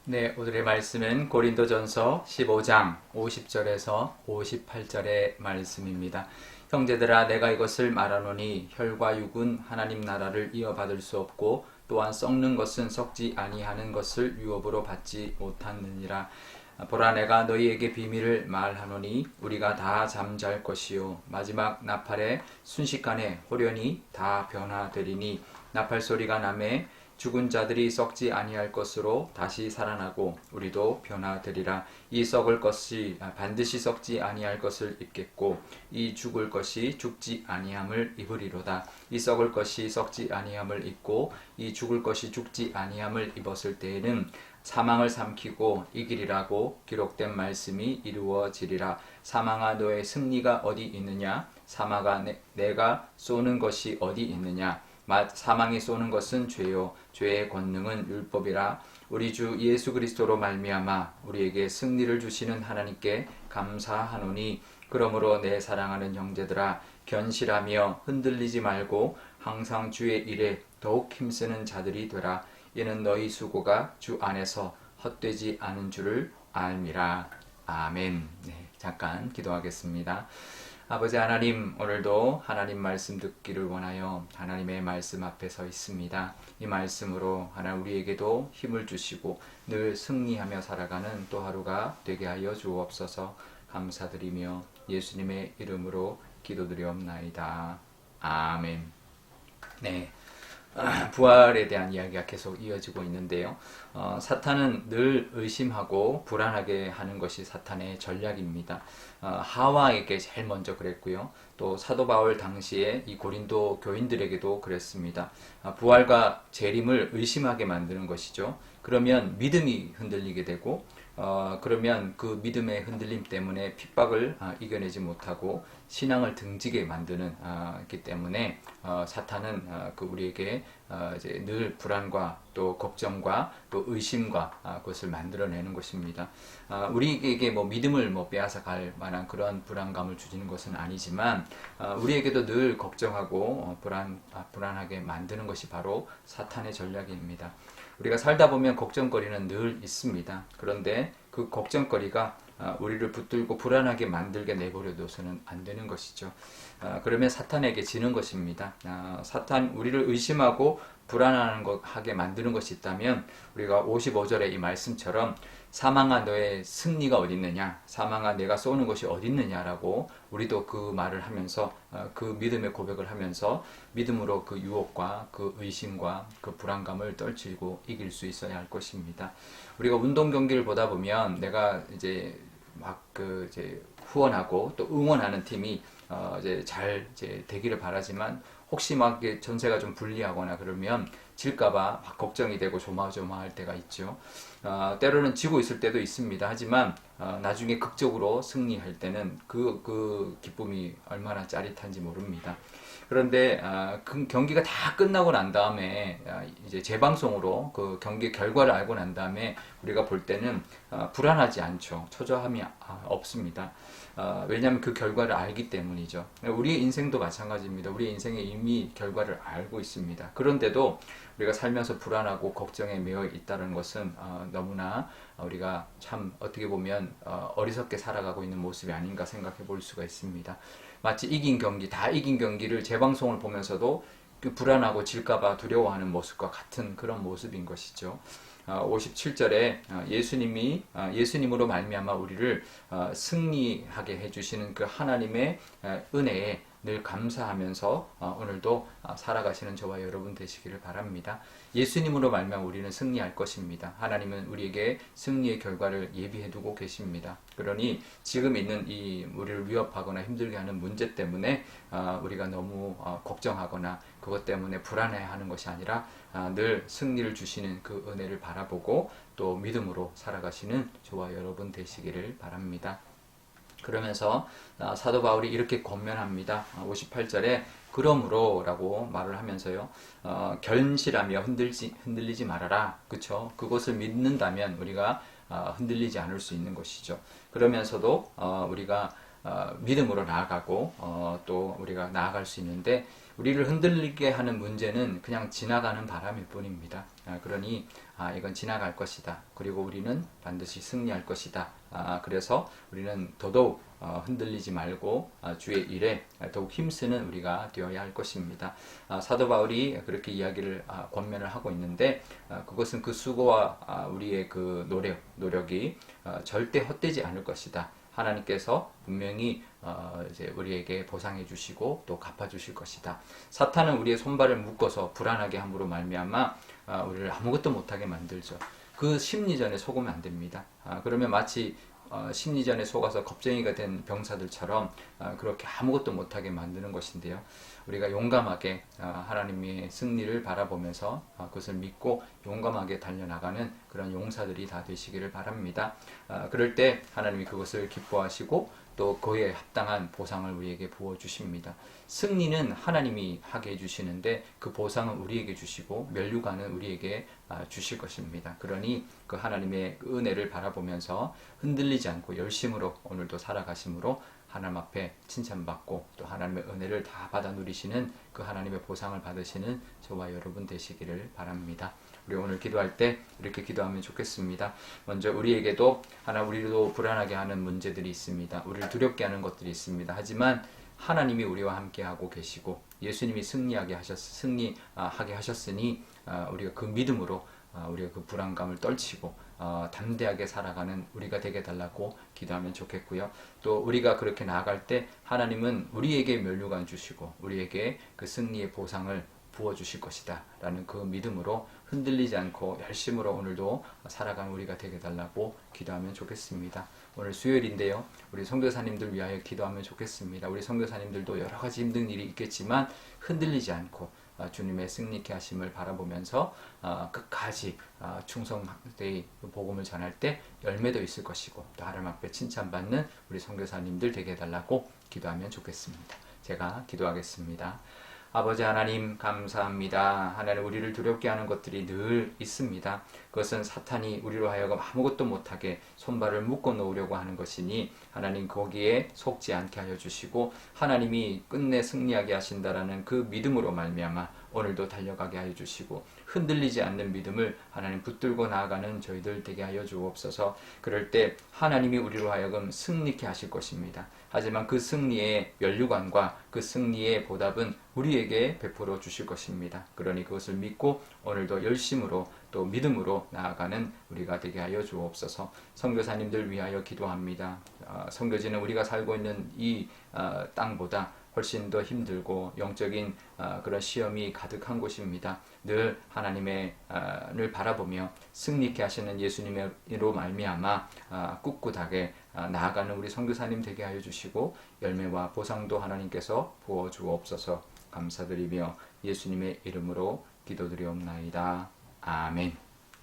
네, 오늘의 말씀은 고린도전서 15장 50절에서 58절의 말씀입니다. 형제들아, 내가 이것을 말하노니 혈과 육은 하나님 나라를 이어받을 수 없고 또한 썩는 것은 썩지 아니하는 것을 유업으로 받지 못하느니라. 보라, 내가 너희에게 비밀을 말하노니 우리가 다 잠잘 것이요 마지막 나팔에 순식간에 호련히 다 변화되리니 나팔 소리가 나매 죽은 자들이 썩지 아니할 것으로 다시 살아나고 우리도 변화되리라. 이 썩을 것이 반드시 썩지 아니할 것을 입겠고 이 죽을 것이 죽지 아니함을 입으리로다. 이 썩을 것이 썩지 아니함을 입고 이 죽을 것이 죽지 아니함을 입었을 때에는 사망을 삼키고 이기리라고 기록된 말씀이 이루어지리라. 사망아, 너의 승리가 어디 있느냐? 사망아, 내가 쏘는 것이 어디 있느냐? 사망이 쏘는 것은 죄요 죄의 권능은 율법이라. 우리 주 예수 그리스도로 말미암아 우리에게 승리를 주시는 하나님께 감사하노니 그러므로 내 사랑하는 형제들아, 견실하며 흔들리지 말고 항상 주의 일에 더욱 힘쓰는 자들이 되라. 이는 너희 수고가 주 안에서 헛되지 않은 줄을 알미라. 아멘. 네, 잠깐 기도하겠습니다. 아버지 하나님, 오늘도 하나님 말씀 듣기를 원하여 하나님의 말씀 앞에 서 있습니다. 이 말씀으로 하나님 우리에게도 힘을 주시고 늘 승리하며 살아가는 또 하루가 되게 하여 주옵소서. 감사드리며 예수님의 이름으로 기도드리옵나이다. 아멘. 네. 부활에 대한 이야기가 계속 이어지고 있는데요. 사탄은 늘 의심하고 불안하게 하는 것이 사탄의 전략입니다. 하와에게 제일 먼저 그랬고요. 또 사도 바울 당시에 이 고린도 교인들에게도 그랬습니다. 부활과 재림을 의심하게 만드는 것이죠. 그러면 믿음이 흔들리게 되고 그러면 그 믿음의 흔들림 때문에 핍박을 이겨내지 못하고 신앙을 등지게 만드는 기 때문에 사탄은 우리에게 이제 늘 불안과 또 걱정과 또 의심과 그것을 만들어내는 것입니다. 우리에게 믿음을 빼앗아 갈 만한 그런 불안감을 주는 것은 아니지만 우리에게도 늘 걱정하고 불안하게 만드는 것이 바로 사탄의 전략입니다. 우리가 살다 보면 걱정거리는 늘 있습니다. 그런데 그 걱정거리가 우리를 붙들고 불안하게 만들게 내버려둬서는 안 되는 것이죠. 그러면 사탄에게 지는 것입니다. 우리를 의심하고 불안하게 만드는 것이 있다면 우리가 55절의 이 말씀처럼 사망아, 너의 승리가 어디 있느냐? 사망아, 내가 쏘는 것이 어디 있느냐라고 우리도 그 말을 하면서 그 믿음의 고백을 하면서 믿음으로 그 유혹과 그 의심과 그 불안감을 떨치고 이길 수 있어야 할 것입니다. 우리가 운동 경기를 보다 보면 내가 이제 이제 후원하고 또 응원하는 팀이 이제 잘 되기를 바라지만 혹시 전세가 좀 불리하거나 그러면 질까봐 걱정이 되고 조마조마할 때가 있죠. 때로는 지고 있을 때도 있습니다. 하지만 나중에 극적으로 승리할 때는 그 기쁨이 얼마나 짜릿한지 모릅니다. 그런데 그 경기가 다 끝나고 난 다음에 이제 재방송으로 그 경기 결과를 알고 난 다음에 우리가 볼 때는 불안하지 않죠. 초조함이 없습니다. 왜냐하면 그 결과를 알기 때문이죠. 우리의 인생도 마찬가지입니다. 우리의 인생에 이미 결과를 알고 있습니다. 그런데도 우리가 살면서 불안하고 걱정에 매여 있다는 것은 너무나 우리가 참 어떻게 보면 어리석게 살아가고 있는 모습이 아닌가 생각해 볼 수가 있습니다. 마치 다 이긴 경기를 재방송을 보면서도 그 불안하고 질까봐 두려워하는 모습과 같은 그런 모습인 것이죠. 57절에 예수님으로 말미암아 우리를 승리하게 해주시는 그 하나님의 은혜에 늘 감사하면서 오늘도 살아가시는 저와 여러분 되시기를 바랍니다. 예수님으로 말미암아 우리는 승리할 것입니다. 하나님은 우리에게 승리의 결과를 예비해 두고 계십니다. 그러니 지금 있는 이 우리를 위협하거나 힘들게 하는 문제 때문에 우리가 너무 걱정하거나 그것 때문에 불안해하는 것이 아니라 늘 승리를 주시는 그 은혜를 바라보고 또 믿음으로 살아가시는 저와 여러분 되시기를 바랍니다. 그러면서 사도 바울이 이렇게 권면합니다. 58절에 그러므로 라고 말을 하면서요. 견실하며 흔들리지 말아라. 그쵸? 그것을 믿는다면 우리가 흔들리지 않을 수 있는 것이죠. 그러면서도 우리가 믿음으로 나아가고 또 우리가 나아갈 수 있는데 우리를 흔들리게 하는 문제는 그냥 지나가는 바람일 뿐입니다. 그러니 이건 지나갈 것이다. 그리고 우리는 반드시 승리할 것이다. 그래서 우리는 더더욱 흔들리지 말고 주의 일에 더욱 힘쓰는 우리가 되어야 할 것입니다. 사도 바울이 그렇게 이야기를 권면을 하고 있는데 그것은 그 수고와 우리의 그 노력이 절대 헛되지 않을 것이다. 하나님께서 분명히 이제 우리에게 보상해 주시고 또 갚아 주실 것이다. 사탄은 우리의 손발을 묶어서 불안하게 함으로 말미암아 우리를 아무것도 못하게 만들죠. 그 심리전에 속으면 안 됩니다. 그러면 마치 심리전에 속아서 겁쟁이가 된 병사들처럼 그렇게 아무것도 못하게 만드는 것인데요. 우리가 용감하게 하나님의 승리를 바라보면서 그것을 믿고 용감하게 달려나가는 그런 용사들이 다 되시기를 바랍니다. 그럴 때 하나님이 그것을 기뻐하시고 또 그에 합당한 보상을 우리에게 부어주십니다. 승리는 하나님이 하게 해주시는데 그 보상은 우리에게 주시고 면류관은 우리에게 주실 것입니다. 그러니 그 하나님의 은혜를 바라보면서 흔들리지 않고 열심으로 오늘도 살아가심으로 하나님 앞에 칭찬받고 또 하나님의 은혜를 다 받아 누리시는 그 하나님의 보상을 받으시는 저와 여러분 되시기를 바랍니다. 우리 오늘 기도할 때 이렇게 기도하면 좋겠습니다. 먼저 우리에게도 우리도 불안하게 하는 문제들이 있습니다. 우리를 두렵게 하는 것들이 있습니다. 하지만 하나님이 우리와 함께하고 계시고 예수님이 승리하게 하셨으니 우리가 그 믿음으로 우리가 그 불안감을 떨치고 담대하게 살아가는 우리가 되게 달라고 기도하면 좋겠고요. 또 우리가 그렇게 나아갈 때 하나님은 우리에게 면류관 주시고 우리에게 그 승리의 보상을 부어주실 것이다 라는 그 믿음으로 흔들리지 않고 열심으로 오늘도 살아가는 우리가 되게 달라고 기도하면 좋겠습니다. 오늘 수요일인데요. 우리 선교사님들 위하여 기도하면 좋겠습니다. 우리 선교사님들도 여러 가지 힘든 일이 있겠지만 흔들리지 않고 주님의 승리케 하심을 바라보면서 끝까지 충성되이 복음을 전할 때 열매도 있을 것이고 또 하나님 앞에 칭찬받는 우리 선교사님들 되게 해달라고 기도하면 좋겠습니다. 제가 기도하겠습니다. 아버지 하나님 감사합니다. 하나님 우리를 두렵게 하는 것들이 늘 있습니다. 그것은 사탄이 우리로 하여금 아무것도 못하게 손발을 묶어 놓으려고 하는 것이니 하나님 거기에 속지 않게 하여 주시고 하나님이 끝내 승리하게 하신다라는 그 믿음으로 말미암아 오늘도 달려가게 하여 주시고 흔들리지 않는 믿음을 하나님 붙들고 나아가는 저희들 되게 하여 주옵소서. 그럴 때 하나님이 우리로 하여금 승리케 하실 것입니다. 하지만 그 승리의 면류관과 그 승리의 보답은 우리에게 베풀어 주실 것입니다. 그러니 그것을 믿고 오늘도 열심으로 또 믿음으로 나아가는 우리가 되게 하여 주옵소서. 선교사님들 위하여 기도합니다. 선교지는 우리가 살고 있는 이 땅보다 훨씬 더 힘들고 영적인 그런 시험이 가득한 곳입니다. 늘 하나님을 바라보며 승리케 하시는 예수님으로 말미암아 꿋꿋하게 나아가는 우리 선교사님 되게 하여 주시고 열매와 보상도 하나님께서 부어 주옵소서. 감사드리며 예수님의 이름으로 기도드리옵나이다. 아멘.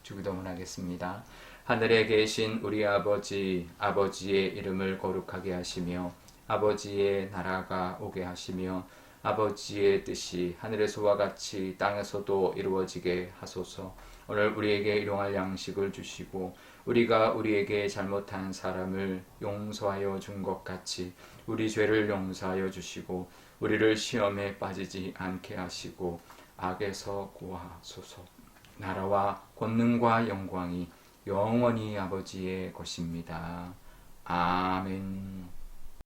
주기도문 하겠습니다. 하늘에 계신 우리 아버지, 아버지의 이름을 거룩하게 하시며 아버지의 나라가 오게 하시며 아버지의 뜻이 하늘에서와 같이 땅에서도 이루어지게 하소서. 오늘 우리에게 일용할 양식을 주시고 우리가 우리에게 잘못한 사람을 용서하여 준 것 같이 우리 죄를 용서하여 주시고 우리를 시험에 빠지지 않게 하시고 악에서 구하소서. 나라와 권능과 영광이 영원히 아버지의 것입니다. 아멘.